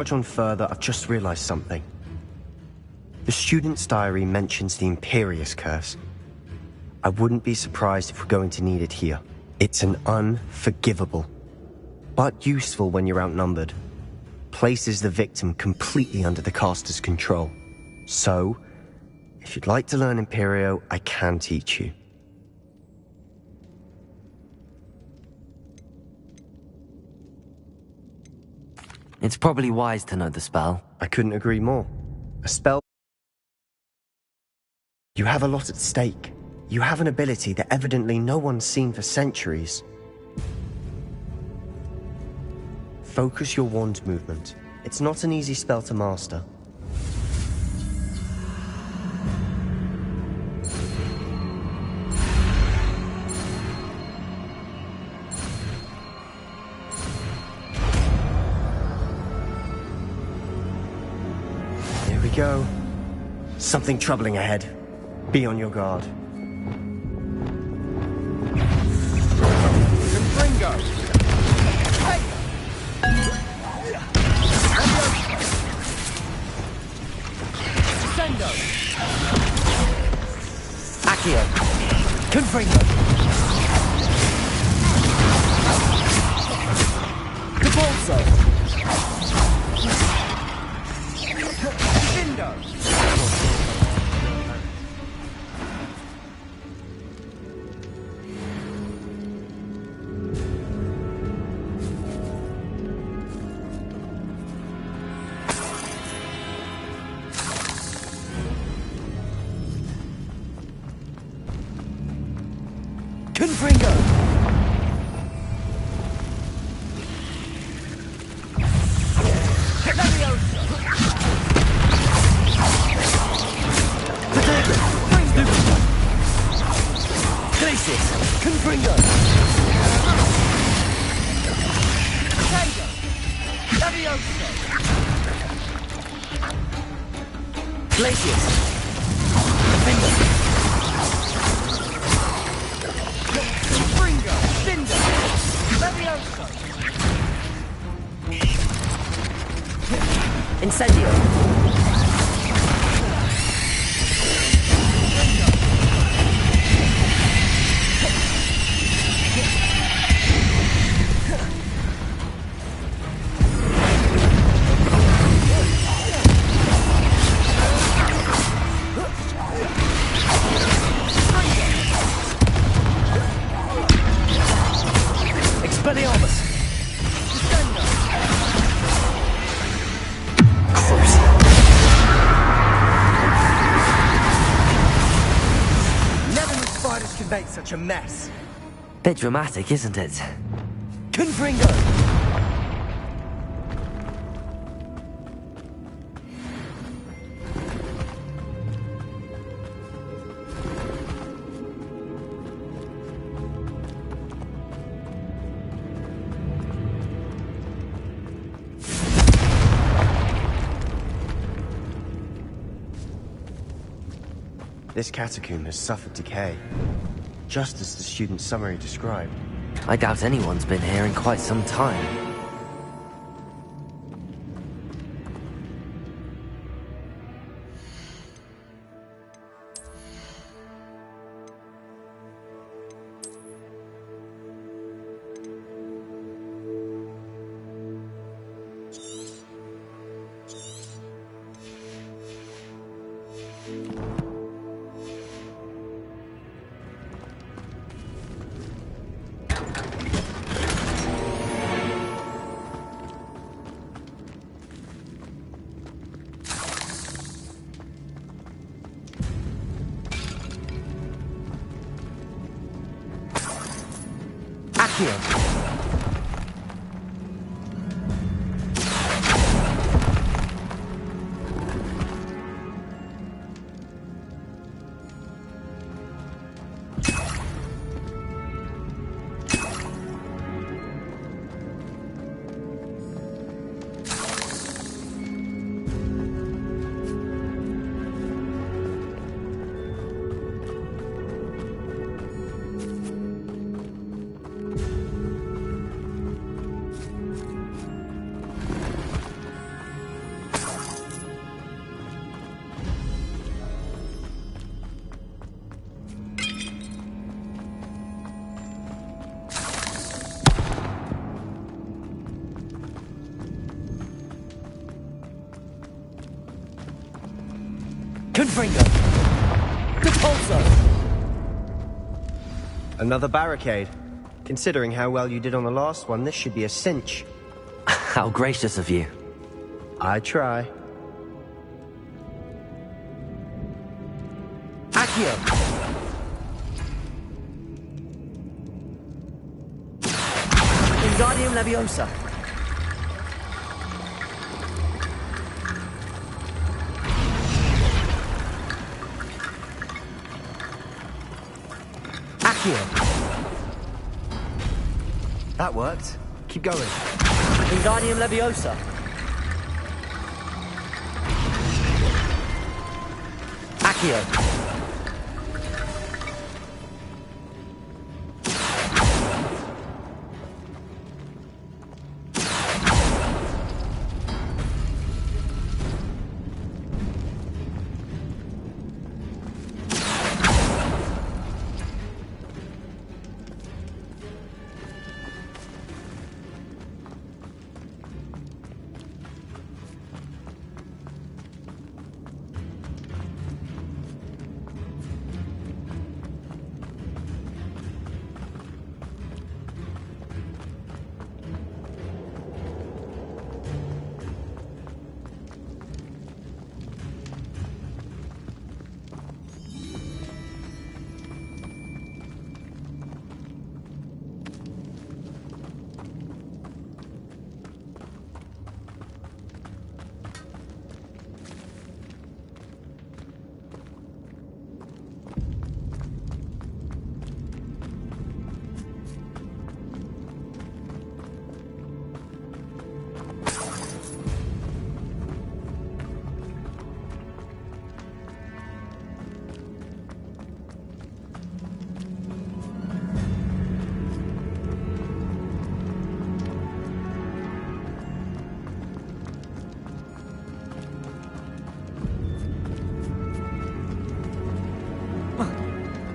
Much on further, I've just realized something. The student's diary mentions the Imperious Curse. I wouldn't be surprised if we're going to need it here. It's an unforgivable, but useful when you're outnumbered. Places the victim completely under the caster's control. So, if you'd like to learn Imperio, I can teach you. It's probably wise to know the spell. I couldn't agree more. A spell... You have a lot at stake. You have an ability that evidently no one's seen for centuries. Focus your wand movement. It's not an easy spell to master. Here we go. Something troubling ahead. Be on your guard. Ringo! Hey! Sendo! Accio! Confringo! Cabolso! Sendo! Confringo! Glacius! Confringo! Tango! Levioso! Glacius! Confringo! Ringo! Cinder! Levioso! Incendio! Expelliarmus! Descendo! Never knew spiders could make such a mess. Bit dramatic, isn't it? Confringo! This catacomb has suffered decay, just as the student's summary described. I doubt anyone's been here in quite some time. Accio! Confringo! Depulso! Another barricade. Considering how well you did on the last one, this should be a cinch. How gracious of you. I try. Accio! Wingardium Leviosa! Accio! That worked. Keep going. Wingardium Leviosa! Accio!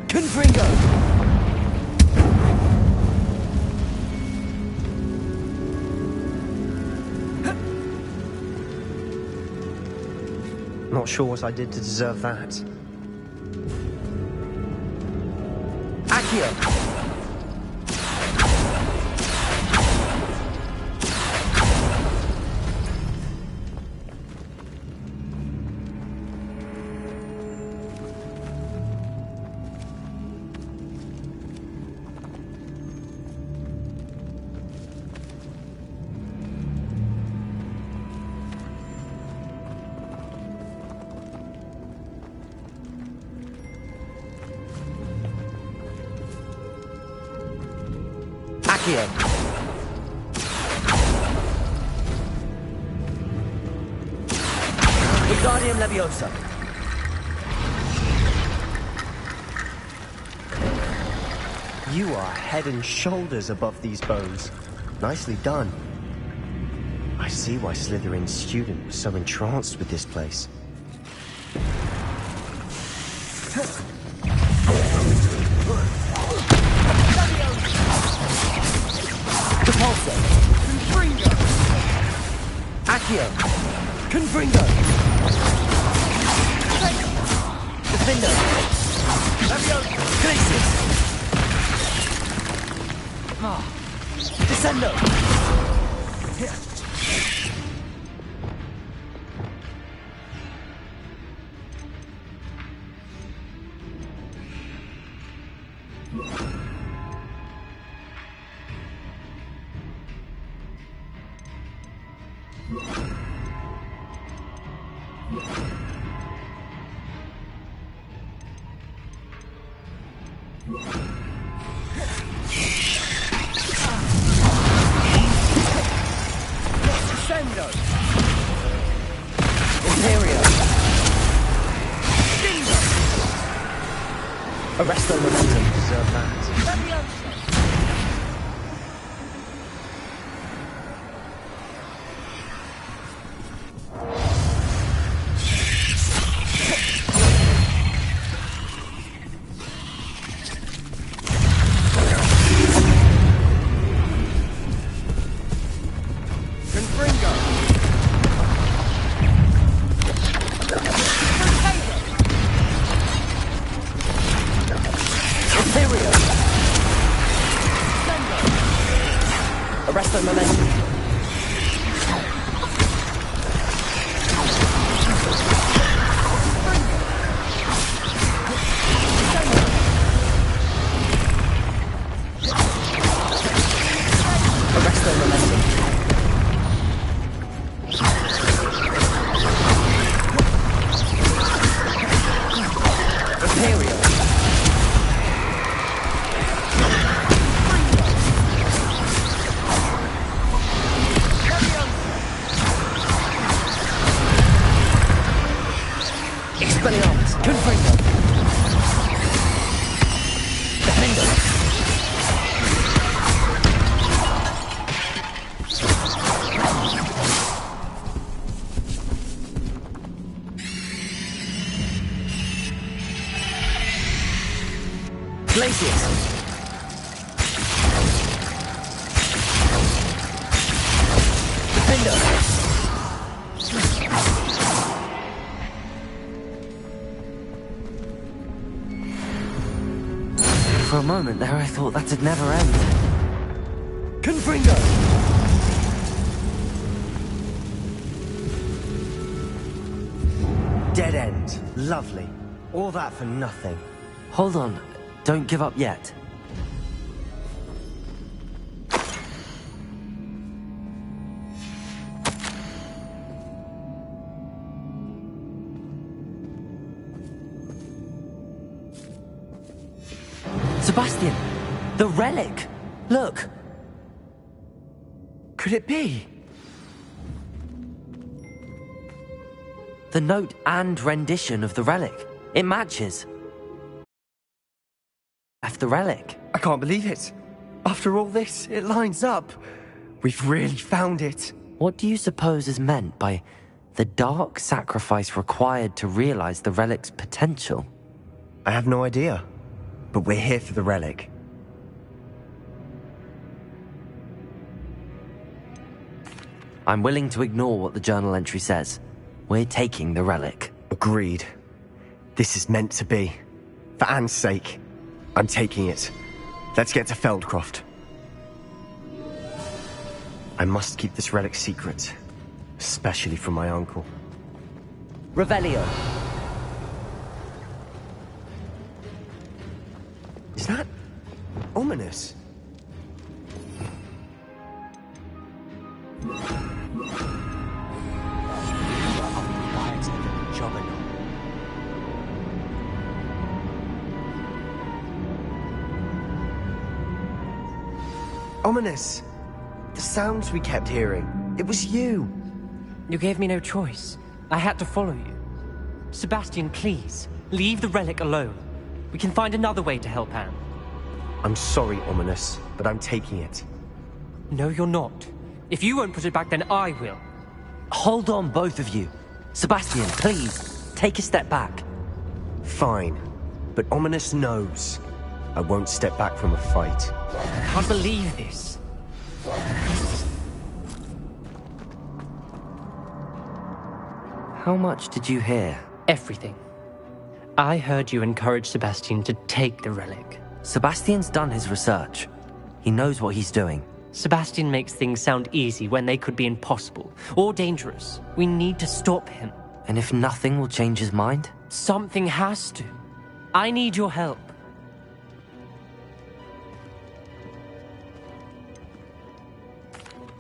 Confringo! Not sure what I did to deserve that. Accio! Accio! Wingardium Leviosa! You are head and shoulders above these bones. Nicely done. I see why Slytherin's student was so entranced with this place. Depulso! Confringo! Accio! Confringo! Defender! Leviosa! Glacius! Descendo! Descendo! Imperio! Dingo! Arresto momentum. Deserve that. Leviosa! Confringo! Crusader! Expelliarmus! Confringo! Defender! Glacius! Defender! For a moment there, I thought that'd never end. Confringo! Dead end. Lovely. All that for nothing. Hold on. Don't give up yet. Sebastian! The relic! Look! Could it be? The note and rendition of the relic. It matches. Left the relic. I can't believe it. After all this, it lines up. We've really found it. What do you suppose is meant by the dark sacrifice required to realize the relic's potential? I have no idea. But we're here for the relic. I'm willing to ignore what the journal entry says. We're taking the relic. Agreed. This is meant to be. For Anne's sake, I'm taking it. Let's get to Feldcroft. I must keep this relic secret, especially from my uncle. Revelio! Is that ominous? Ominous! The sounds we kept hearing. It was you! You gave me no choice. I had to follow you. Sebastian, please, leave the relic alone. We can find another way to help Anne. I'm sorry, Ominous, but I'm taking it. No, you're not. If you won't put it back, then I will. Hold on, both of you. Sebastian, please, take a step back. Fine, but Ominous knows. I won't step back from a fight. I can't believe this. How much did you hear? Everything. I heard you encourage Sebastian to take the relic. Sebastian's done his research. He knows what he's doing. Sebastian makes things sound easy when they could be impossible or dangerous. We need to stop him. And if nothing will change his mind? Something has to. I need your help.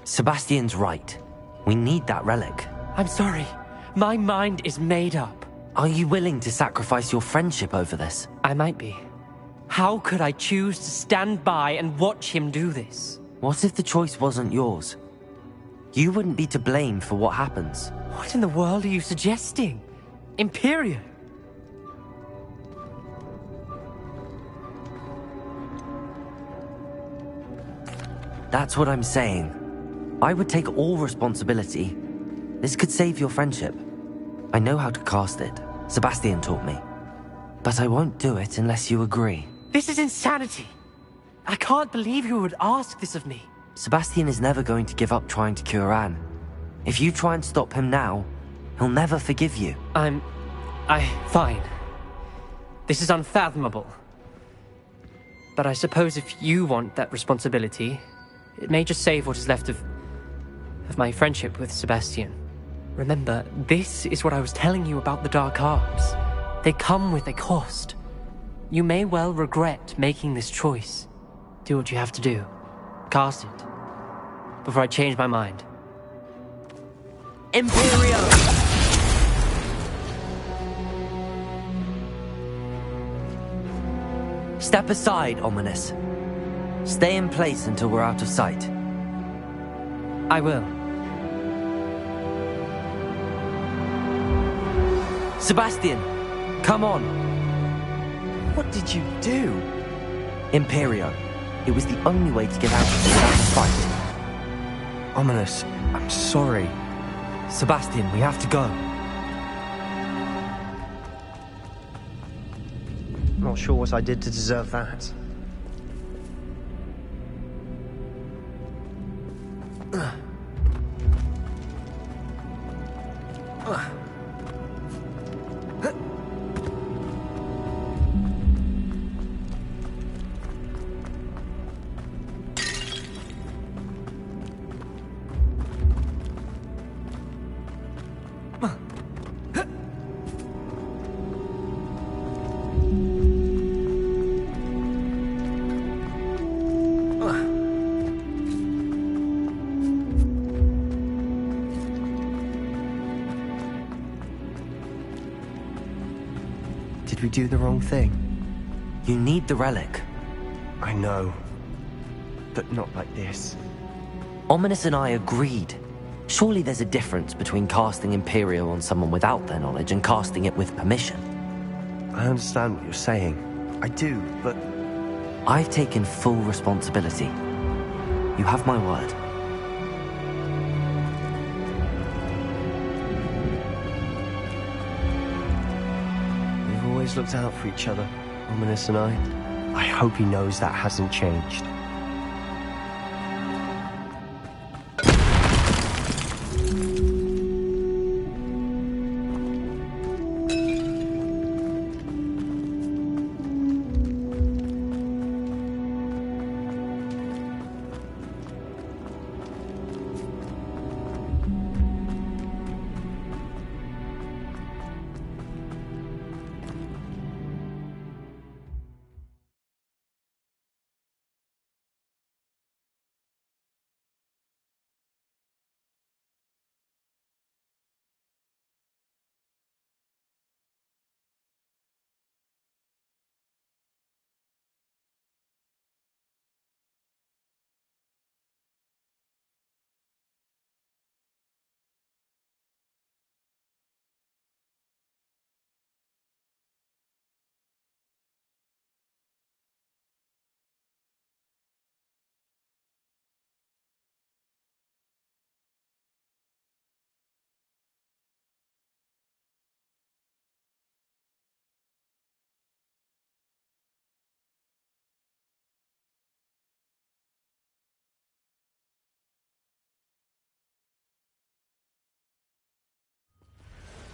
Sebastian's right. We need that relic. I'm sorry. My mind is made up. Are you willing to sacrifice your friendship over this? I might be. How could I choose to stand by and watch him do this? What if the choice wasn't yours? You wouldn't be to blame for what happens. What in the world are you suggesting? Imperium? That's what I'm saying. I would take all responsibility. This could save your friendship. I know how to cast it. Sebastian taught me. But I won't do it unless you agree. This is insanity. I can't believe you would ask this of me. Sebastian is never going to give up trying to cure Anne. If you try and stop him now, he'll never forgive you. Fine. This is unfathomable. But I suppose if you want that responsibility, it may just save what is left of my friendship with Sebastian. Remember, this is what I was telling you about the Dark Arts. They come with a cost. You may well regret making this choice. Do what you have to do. Cast it. Before I change my mind. Imperio! Step aside, Ominous. Stay in place until we're out of sight. I will. Sebastian, come on. What did you do? Imperio. It was the only way to get out of this fight. Ominous, I'm sorry. Sebastian, we have to go. Not sure what I did to deserve that. Did we do the wrong thing? You need the relic. I know. But not like this. Ominous and I agreed. Surely there's a difference between casting Imperio on someone without their knowledge and casting it with permission. I understand what you're saying. I do, but... I've taken full responsibility. You have my word. We've always looked out for each other, Ominous and I. I hope he knows that hasn't changed.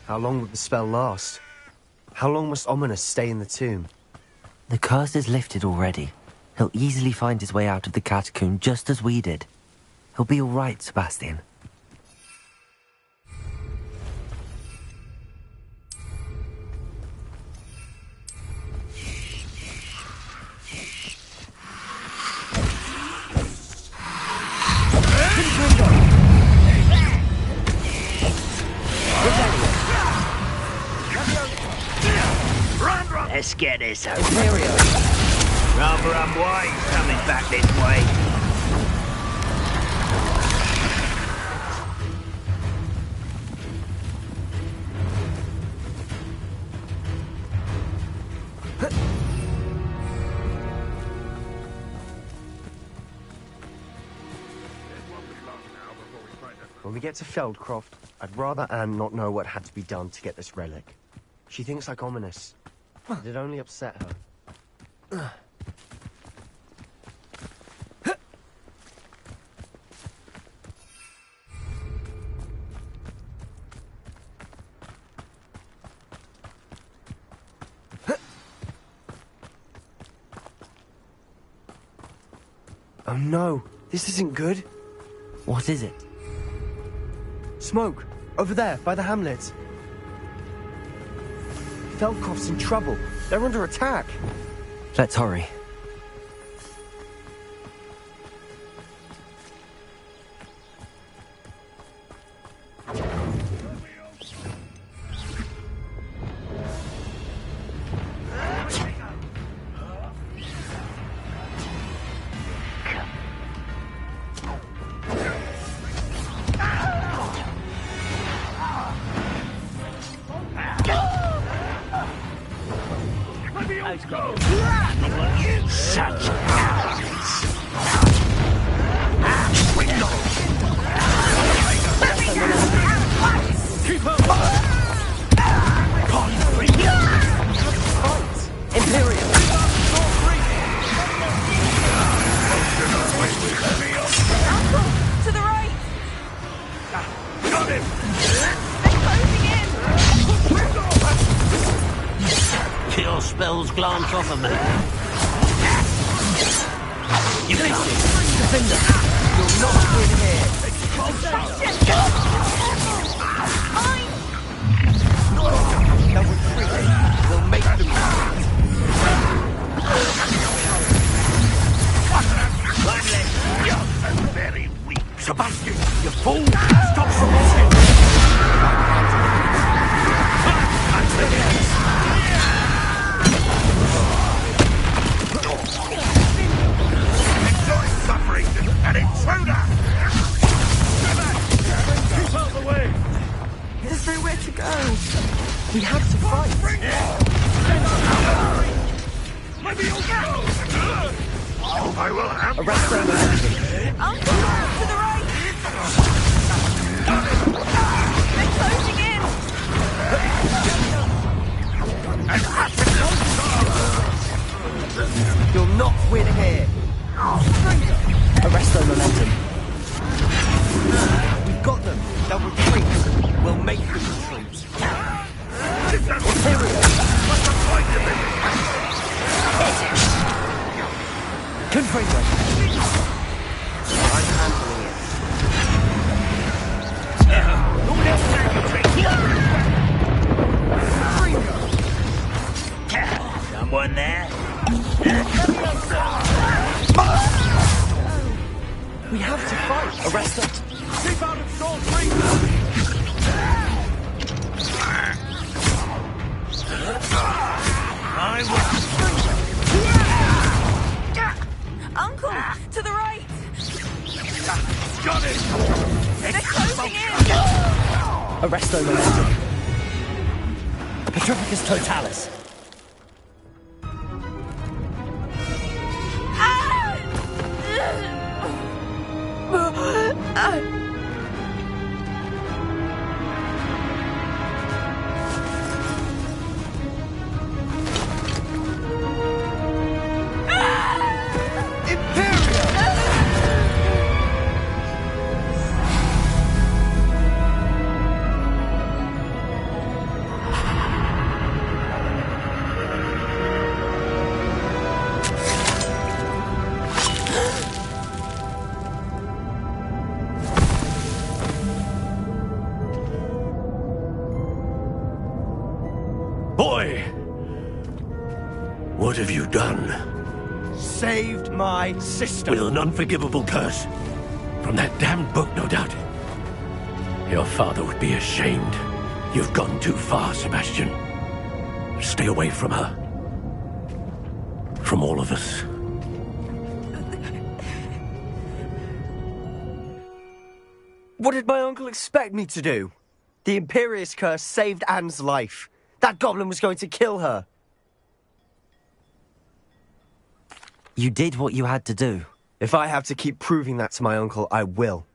How long will the spell last? How long must Ominous stay in the tomb? The curse is lifted already. He'll easily find his way out of the catacomb just as we did. He'll be all right, Sebastian. Let's get this over. Imperio! Rather unwise coming back this way. When we get to Feldcroft, I'd rather Anne not know what had to be done to get this relic. She thinks like Ominous. It'd only upset her. Oh no, this isn't good. What is it? Smoke! Over there, by the hamlet. Feldcroft's in trouble. They're under attack. Let's hurry. Such cowards! Keep up! Imperium! To the right! Got him! They're closing in! Your spells glance off of me. You can't. Defender! You'll not win here! They'll retreat. We'll make them You're very weak. Sebastian, you fool! Stop promoting! Enjoy suffering, an intruder! Keep out of the way! There's nowhere to go. We have to fight! Maybe you'll go! I will have Arrest them! Uncle, to the right! They're closing in! You'll not win here! Arrest their momentum. We've got them! They'll retreat! We'll make them retreat! Confringo! I'm handling it. Someone there? We have to fight! Arrest them! Keep out of Sword Creek! I will. Uncle, to the right! Got it! They're closing in! Arrest their momentum. Petrificus Totalis. Boy! What have you done? Saved my sister. With an unforgivable curse. From that damned book, no doubt. Your father would be ashamed. You've gone too far, Sebastian. Stay away from her. From all of us. What did my uncle expect me to do? The Imperious curse saved Anne's life. That goblin was going to kill her. You did what you had to do. If I have to keep proving that to my uncle, I will.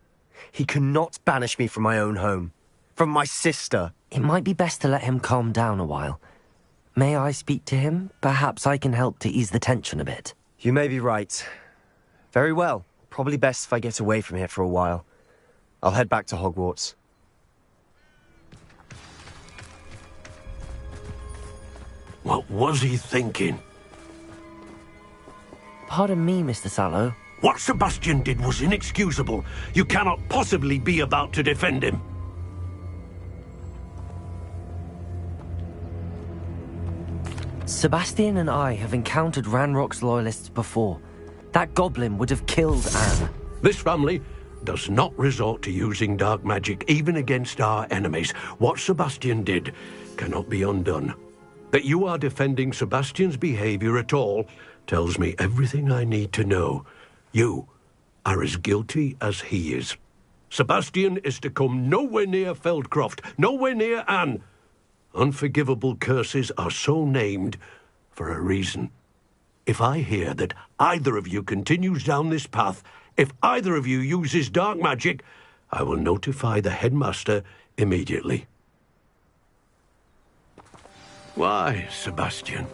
He cannot banish me from my own home. From my sister. It might be best to let him calm down a while. May I speak to him? Perhaps I can help to ease the tension a bit. You may be right. Very well. Probably best if I get away from here for a while. I'll head back to Hogwarts. What was he thinking? Pardon me, Mr. Sallow. What Sebastian did was inexcusable. You cannot possibly be about to defend him. Sebastian and I have encountered Ranrock's loyalists before. That goblin would have killed Anne. This family does not resort to using dark magic even against our enemies. What Sebastian did cannot be undone. That you are defending Sebastian's behavior at all tells me everything I need to know. You are as guilty as he is. Sebastian is to come nowhere near Feldcroft, nowhere near Anne. Unforgivable curses are so named for a reason. If I hear that either of you continues down this path, if either of you uses dark magic, I will notify the headmaster immediately. Why, Sebastian?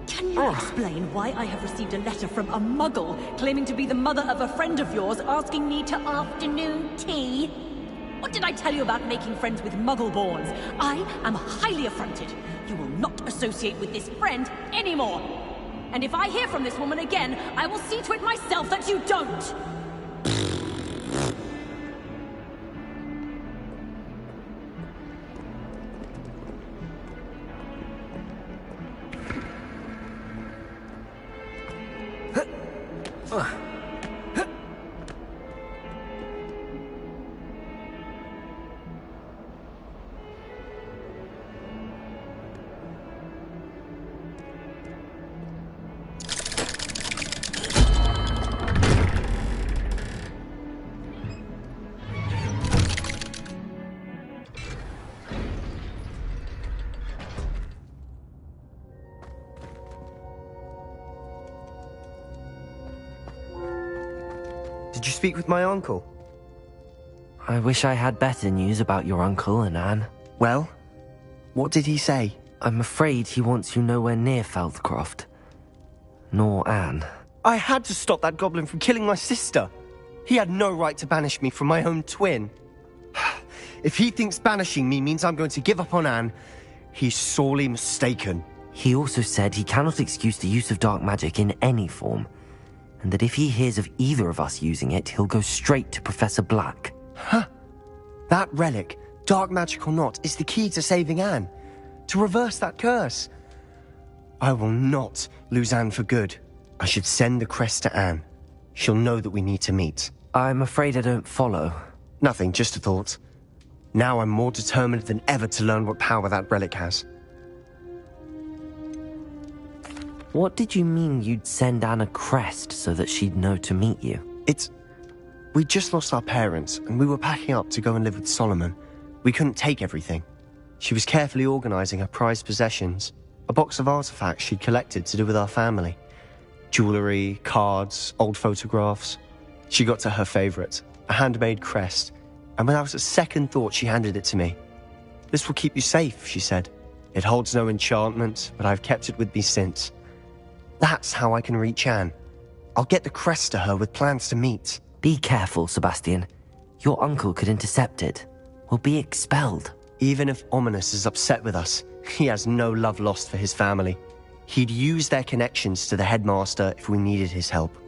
Can you explain why I have received a letter from a muggle claiming to be the mother of a friend of yours asking me to afternoon tea? What did I tell you about making friends with muggle-borns? I am highly affronted. You will not associate with this friend anymore. And if I hear from this woman again, I will see to it myself that you don't! Did you speak with my uncle? I wish I had better news about your uncle and Anne. Well, what did he say? I'm afraid he wants you nowhere near Feldcroft. Nor Anne. I had to stop that goblin from killing my sister. He had no right to banish me from my own twin. If he thinks banishing me means I'm going to give up on Anne, he's sorely mistaken. He also said he cannot excuse the use of dark magic in any form, and that if he hears of either of us using it, he'll go straight to Professor Black. Huh. That relic, dark magic or not, is the key to saving Anne. To reverse that curse. I will not lose Anne for good. I should send the crest to Anne. She'll know that we need to meet. I'm afraid I don't follow. Nothing, just a thought. Now I'm more determined than ever to learn what power that relic has. What did you mean you'd send Anne a crest so that she'd know to meet you? We'd just lost our parents, and we were packing up to go and live with Solomon. We couldn't take everything. She was carefully organising her prized possessions, a box of artifacts she'd collected to do with our family. Jewellery, cards, old photographs. She got to her favourite, a handmade crest, and without a second thought she handed it to me. "This will keep you safe," she said. "It holds no enchantment, but I've kept it with me since. That's how I can reach Anne. I'll get the crest to her with plans to meet." Be careful, Sebastian. Your uncle could intercept it. We'll be expelled. Even if Ominous is upset with us, he has no love lost for his family. He'd use their connections to the headmaster if we needed his help.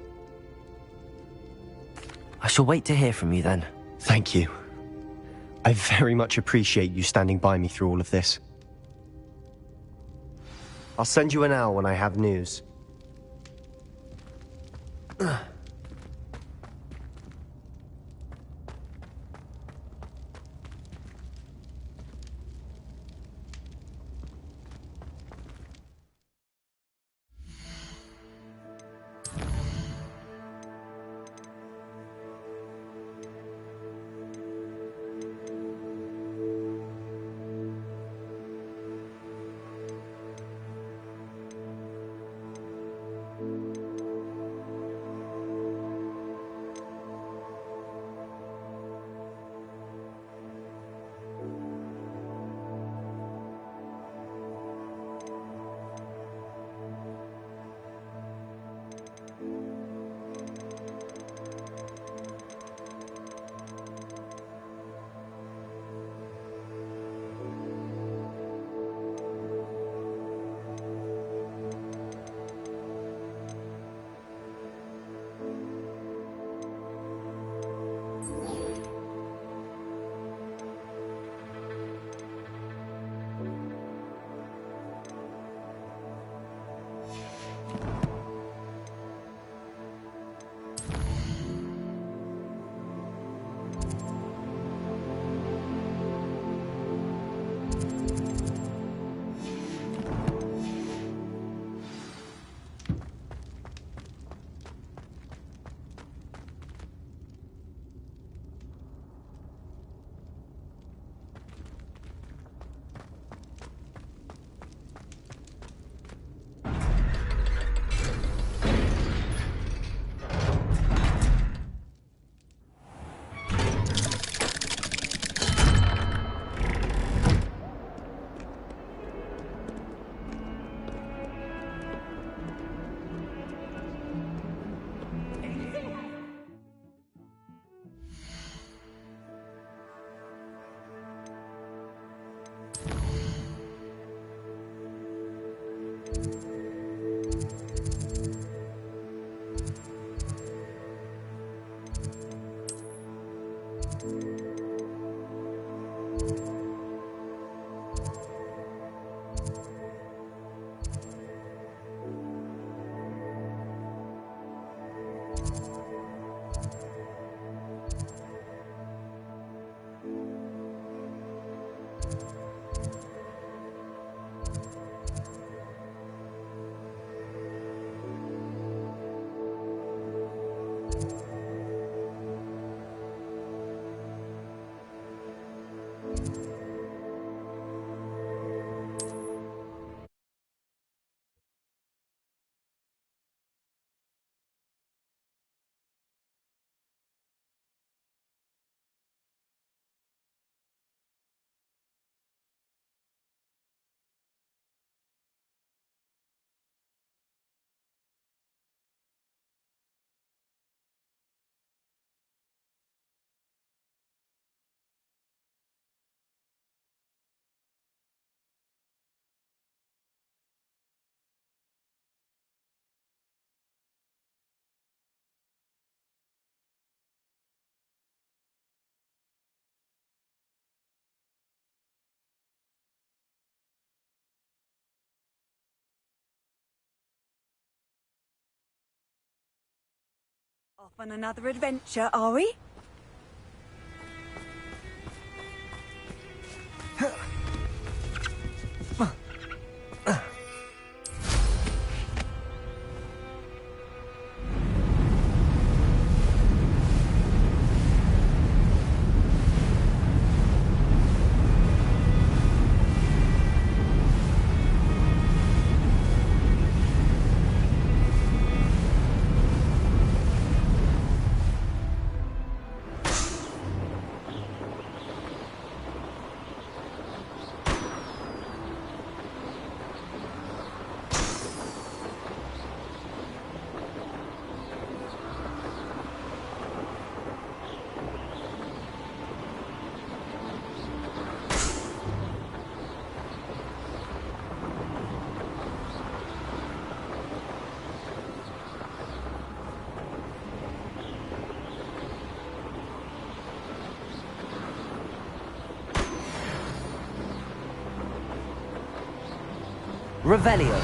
I shall wait to hear from you then. Thank you. I very much appreciate you standing by me through all of this. I'll send you an owl when I have news. Off on another adventure, are we? Revelio.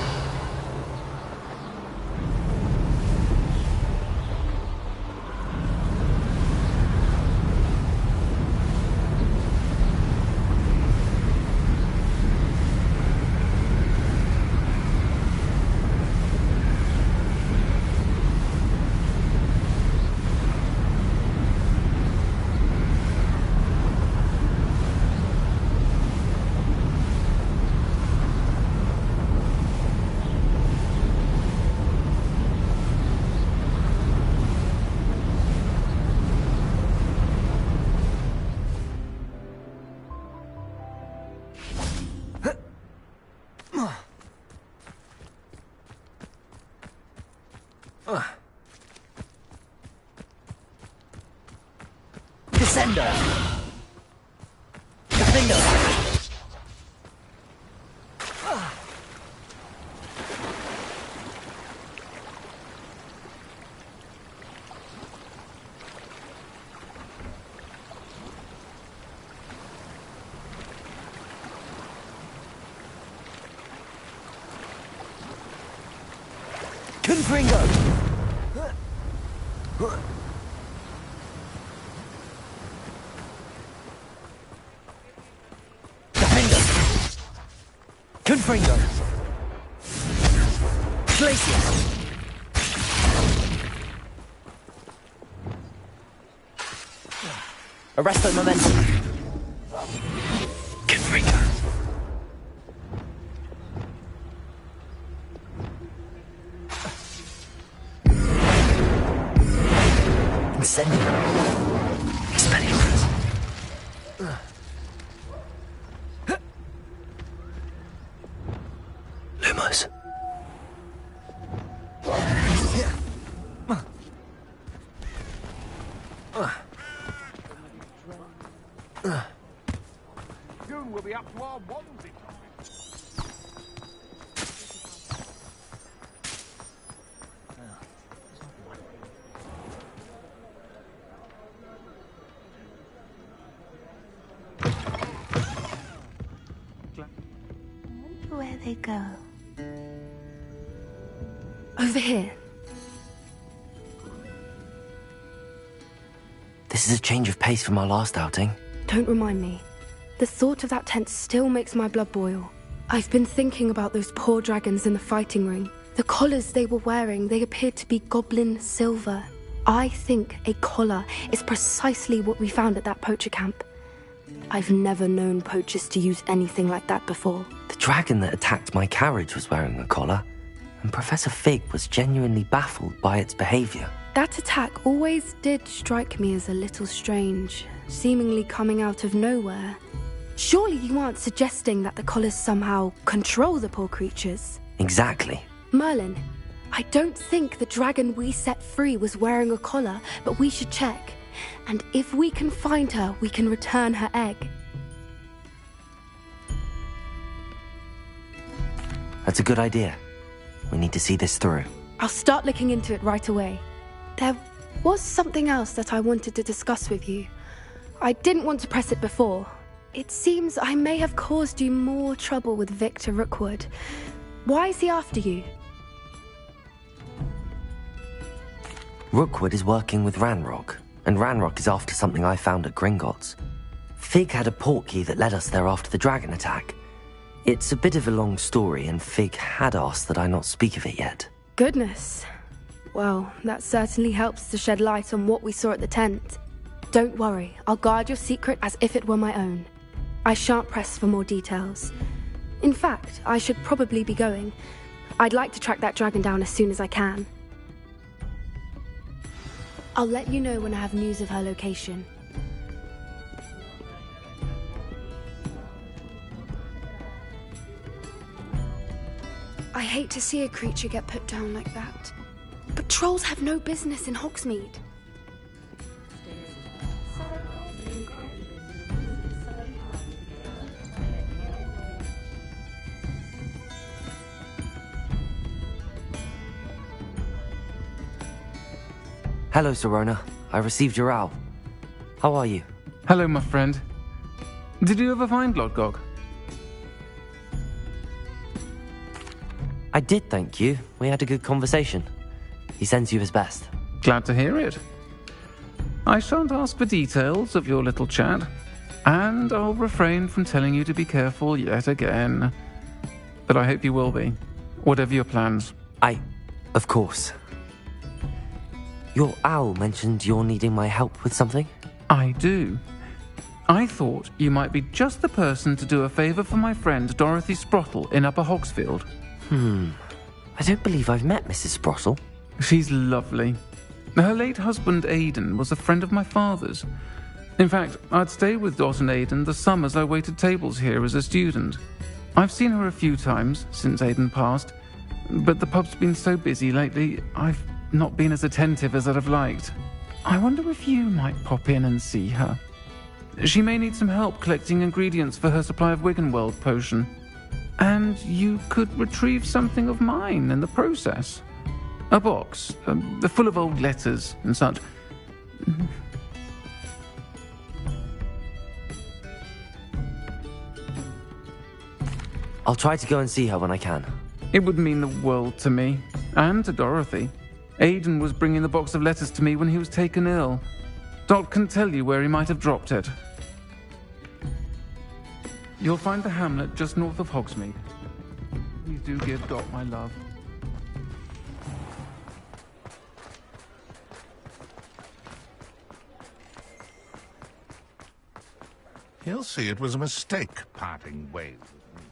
Descender! Defender! Confringo! Confringo! Glacier! Arresto momentum! Confringo! Incendio! Expelliarmus! Lumos. Soon we'll be up to our onesie. Where they go? Over here. This is a change of pace from our last outing. Don't remind me. The thought of that tent still makes my blood boil. I've been thinking about those poor dragons in the fighting ring. The collars they were wearing, they appeared to be goblin silver. I think a collar is precisely what we found at that poacher camp. I've never known poachers to use anything like that before. The dragon that attacked my carriage was wearing a collar, and Professor Fig was genuinely baffled by its behavior. That attack always did strike me as a little strange, seemingly coming out of nowhere. Surely you aren't suggesting that the collars somehow control the poor creatures? Exactly. Merlin, I don't think the dragon we set free was wearing a collar, but we should check. And if we can find her, we can return her egg. That's a good idea. We need to see this through. I'll start looking into it right away. There was something else that I wanted to discuss with you. I didn't want to press it before. It seems I may have caused you more trouble with Victor Rookwood. Why is he after you? Rookwood is working with Ranrock, and Ranrock is after something I found at Gringotts. Fig had a portkey that led us there after the dragon attack. It's a bit of a long story, and Fig had asked that I not speak of it yet. Goodness. Well, that certainly helps to shed light on what we saw at the tent. Don't worry, I'll guard your secret as if it were my own. I shan't press for more details. In fact, I should probably be going. I'd like to track that dragon down as soon as I can. I'll let you know when I have news of her location. I hate to see a creature get put down like that. But trolls have no business in Hogsmeade. Hello, Serona. I received your owl. How are you? Hello, my friend. Did you ever find Lord Gog? did, thank you. We had a good conversation. He sends you his best. Glad to hear it. I shan't ask for details of your little chat, and I'll refrain from telling you to be careful yet again. But I hope you will be, whatever your plans. Of course. Your owl mentioned you're needing my help with something? I do. I thought you might be just the person to do a favour for my friend Dorothy Sprottle in Upper Hogsfield. I don't believe I've met Mrs. Sprottle. She's lovely. Her late husband Aidan was a friend of my father's. In fact, I'd stay with Dot and Aidan the summers I waited tables here as a student. I've seen her a few times since Aidan passed, but the pub's been so busy lately, I've not been as attentive as I'd have liked. I wonder if you might pop in and see her. She may need some help collecting ingredients for her supply of Wiggenweld potion. And you could retrieve something of mine in the process. A box, full of old letters and such. I'll try to go and see her when I can. It would mean the world to me, and to Dorothy. Aidan was bringing the box of letters to me when he was taken ill. Dot can tell you where he might have dropped it. You'll find the hamlet just north of Hogsmeade. Please do give Dot my love. He'll see it was a mistake parting ways with me.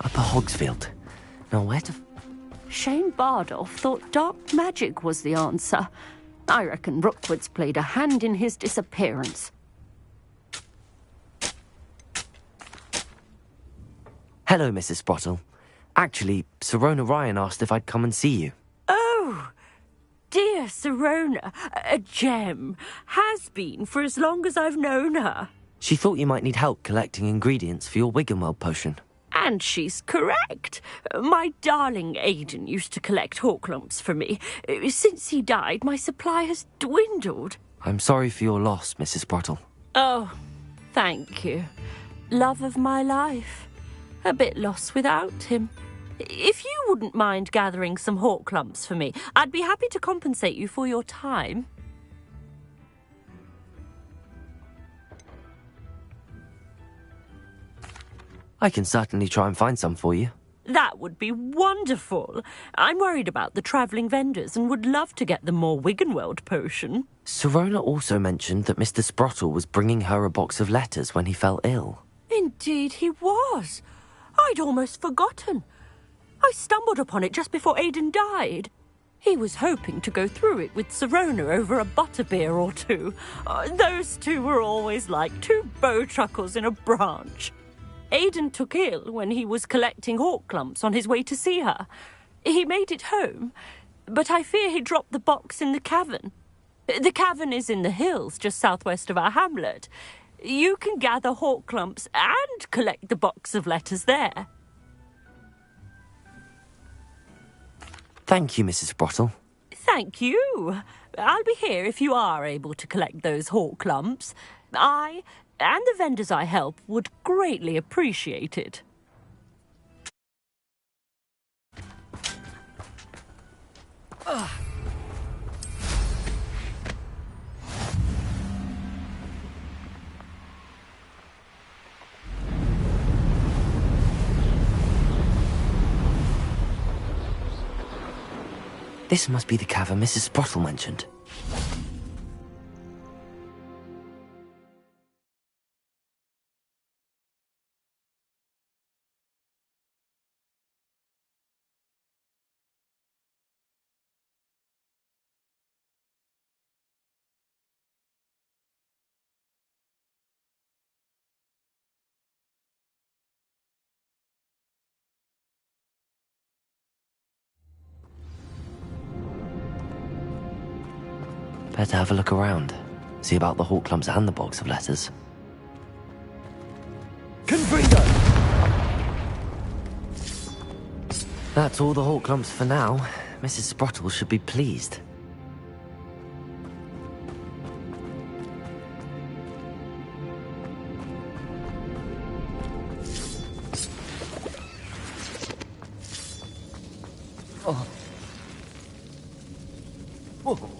Upper Hogsfield. Now where to... Shane Bardolph thought dark magic was the answer. I reckon Rookwood's played a hand in his disappearance. Hello, Mrs. Sprottle. Actually, Sirona Ryan asked if I'd come and see you. Oh, dear Sirona, a gem. Has been for as long as I've known her. She thought you might need help collecting ingredients for your Wiggenweld potion. And she's correct. My darling Aidan used to collect hawklumps for me. Since he died, my supply has dwindled. I'm sorry for your loss, Mrs. Sprottle. Oh, thank you. Love of my life. A bit lost without him. If you wouldn't mind gathering some hawklumps for me, I'd be happy to compensate you for your time. I can certainly try and find some for you. That would be wonderful. I'm worried about the travelling vendors and would love to get them more Wiggenweld potion. Sirona also mentioned that Mr. Sprottle was bringing her a box of letters when he fell ill. Indeed he was. I'd almost forgotten. I stumbled upon it just before Aidan died. He was hoping to go through it with Sirona over a butterbeer or two. Those two were always like two bowtruckles in a branch. Aidan took ill when he was collecting hawklumps on his way to see her. He made it home, but I fear he dropped the box in the cavern. The cavern is in the hills just southwest of our hamlet. You can gather hawklumps and collect the box of letters there. Thank you, Mrs. Sprottle. Thank you. I'll be here if you are able to collect those hawklumps. I and the vendors I help would greatly appreciate it. This must be the cavern Mrs. Sprottle mentioned. Better have a look around. See about the hawk clumps and the box of letters. Confringo! That's all the hawk clumps for now. Mrs. Sprottle should be pleased. Oh. Whoa.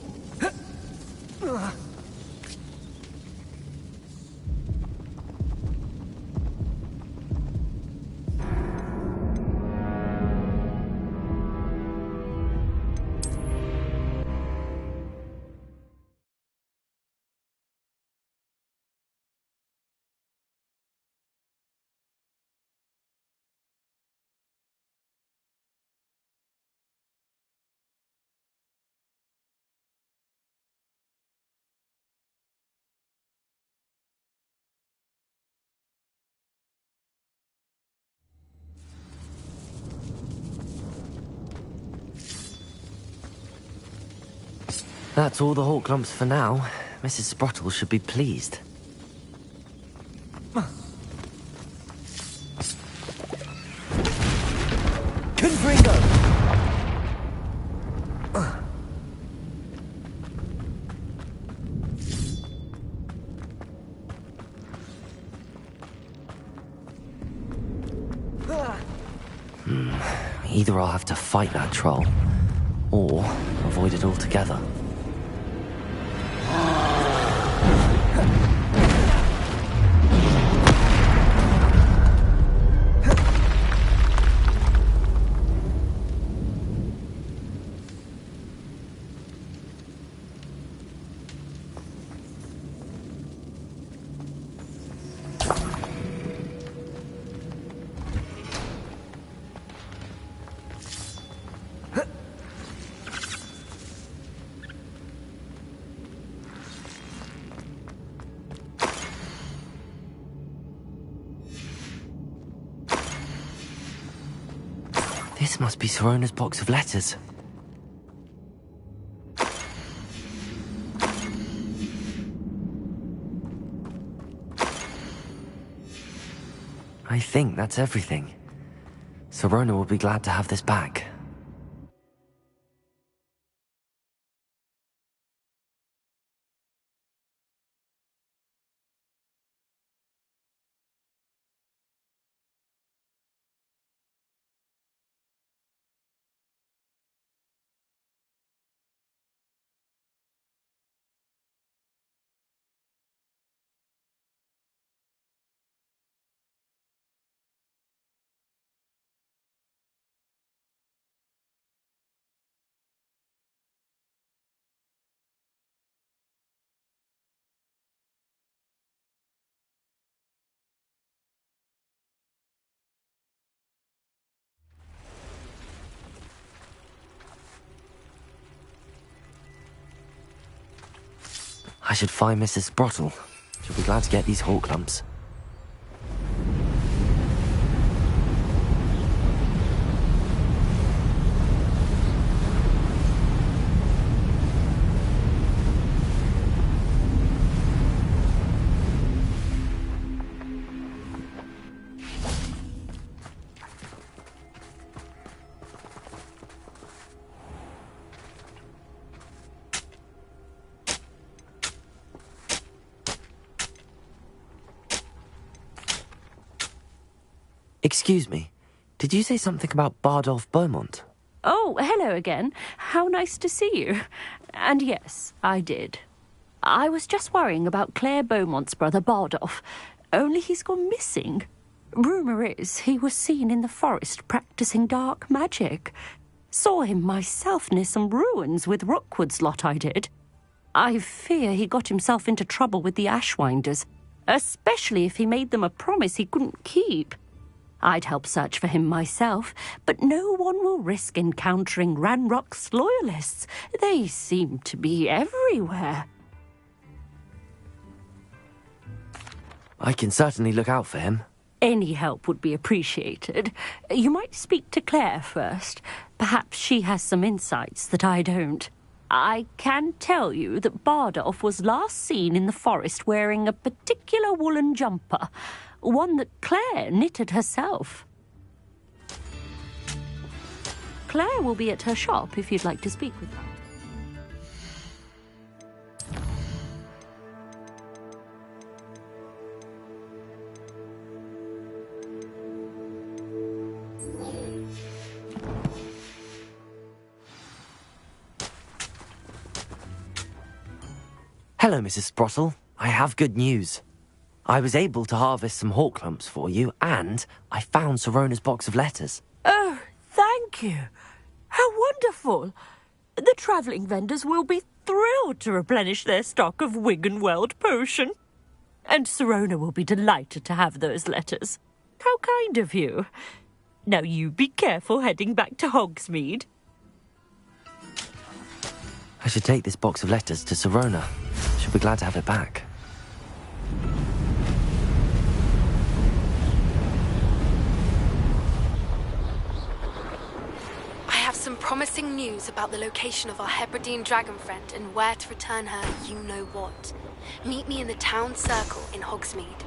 That's all the hawk clumps for now. Mrs. Sprottle should be pleased. Confringo! Either I'll have to fight that troll, or avoid it altogether. This must be Sorona's box of letters. I think that's everything. Sorona will be glad to have this back. I should find Mrs. Sprottle. She'll be glad to get these hawk lumps. Excuse me, did you say something about Bardolph Beaumont? Oh, hello again. How nice to see you. And yes, I did. I was just worrying about Claire Beaumont's brother Bardolph, only he's gone missing. Rumour is he was seen in the forest practicing dark magic. Saw him myself near some ruins with Rookwood's lot, I did. I fear he got himself into trouble with the Ashwinders, especially if he made them a promise he couldn't keep. I'd help search for him myself, but no one will risk encountering Ranrock's loyalists. They seem to be everywhere. I can certainly look out for him. Any help would be appreciated. You might speak to Claire first. Perhaps she has some insights that I don't. I can tell you that Bardolph was last seen in the forest wearing a particular woolen jumper, one that Claire knitted herself. Claire will be at her shop if you'd like to speak with her. Hello, Mrs. Sprottle. I have good news. I was able to harvest some hawk lumps for you, and I found Sorona's box of letters. Oh, thank you. How wonderful. The travelling vendors will be thrilled to replenish their stock of Wiggenweld potion. And Sorona will be delighted to have those letters. How kind of you. Now you be careful heading back to Hogsmeade. I should take this box of letters to Sorona. She'll be glad to have it back. I have some promising news about the location of our Hebridean dragon friend and where to return her you-know-what. Meet me in the town circle in Hogsmeade.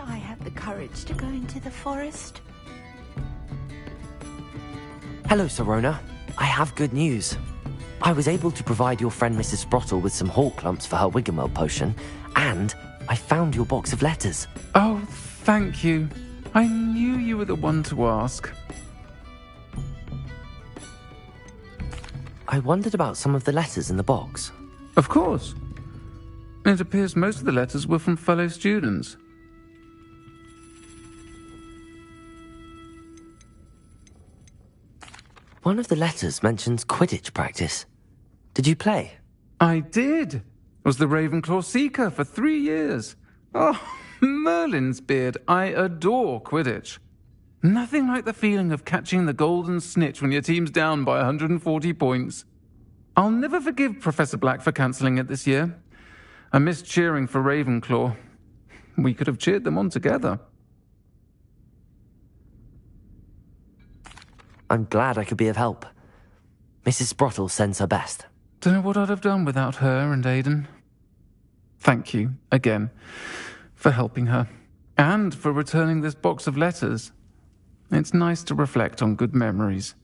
I have the courage to go into the forest. Hello, Sorona. I have good news. I was able to provide your friend Mrs. Sprottle with some hawk lumps for her Wiggenweld potion, and I found your box of letters. Oh, thank you. I knew you were the one to ask. I wondered about some of the letters in the box. Of course. It appears most of the letters were from fellow students. One of the letters mentions Quidditch practice. Did you play? I did. Was the Ravenclaw Seeker for 3 years. Oh, Merlin's beard. I adore Quidditch. Nothing like the feeling of catching the golden snitch when your team's down by 140 points. I'll never forgive Professor Black for cancelling it this year. I missed cheering for Ravenclaw. We could have cheered them on together. I'm glad I could be of help. Mrs. Sprottle sends her best. Don't know what I'd have done without her and Aidan. Thank you, again, for helping her. And for returning this box of letters. It's nice to reflect on good memories.